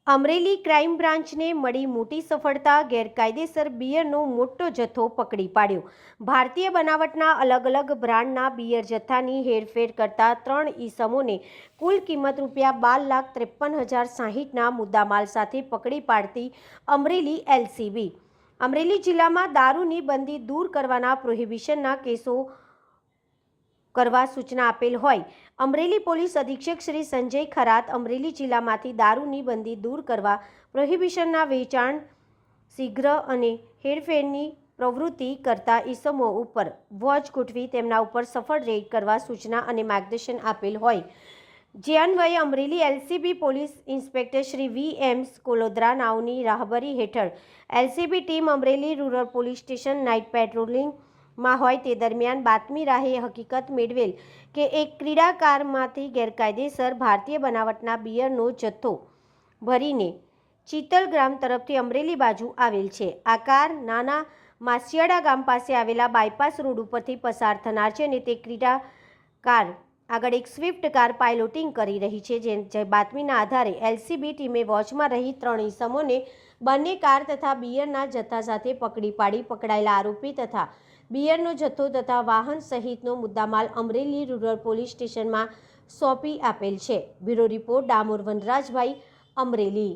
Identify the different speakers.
Speaker 1: Amreli crime બ્રાન્ચને મળી મોટી સફળતા, ગેરકાયદેસર બિયરનો મોટો જથ્થો પકડી પાડ્યો। ભારતીય બનાવટના અલગ અલગ બ્રાન્ડના બિયર જથ્થાની હેરફેર કરતા 3 ઈસમોને કુલ કિંમત ₹12,53,060ના મુદ્દામાલ સાથે પકડી પાડતી અમરેલી એલસીબી। અમરેલી જિલ્લામાં દારૂની બંધી દૂર કરવાના પ્રોહિબિશનના કેસો કરવા સૂચના આપેલ હોય અમરેલી પોલીસ અધિક્ષક શ્રી સંજય ખરાત અમરેલી જિલ્લામાંથી દારૂની બંધી દૂર કરવા પ્રોહિબિશનના વેચાણ, શીઘ્ર અને હેરફેરની પ્રવૃત્તિ કરતા ઈસમો ઉપર વોચ ગોઠવી તેમના ઉપર સફળ રેડ કરવા સૂચના અને માર્ગદર્શન આપેલ હોય જે અન્વયે Amreli LCB police inspector Shri વી.એમ. કોલોદ્રા નાઓની રાહબરી હેઠળ LCB team Amreli rural police station night patrolling માં હોય તે દરમિયાન બાતમી રાહે હકીકત મેળવેલ કે એક ક્રીડાકારમાંથી ગેરકાયદેસર ભારતીય બનાવટના બિયરનો જથ્થો ભરીને ચિત્તલ ગ્રામ તરફથી અમરેલી બાજુ આવેલ છે। આ કાર નાના માસિયાડા ગામ પાસે આવેલા બાયપાસ રોડ ઉપરથી પસાર થનાર છે અને તે ક્રીડાકાર આગળ એક સ્વિફ્ટ કાર પાયલોટિંગ કરી રહી છે। જે બાતમીના આધારે એલસીબી ટીમે વોચમાં રહી 3 ઈસમોને બંને કાર તથા બિયરના જથ્થા સાથે પકડી પાડી પકડાયેલા આરોપી તથા બિયરનો જથ્થો તથા વાહન સહિતનો મુદ્દામાલ અમરેલી રૂરલ પોલીસ સ્ટેશનમાં સોંપી આપેલ છે। Bureau report Damor વનરાજભાઈ, Amreli.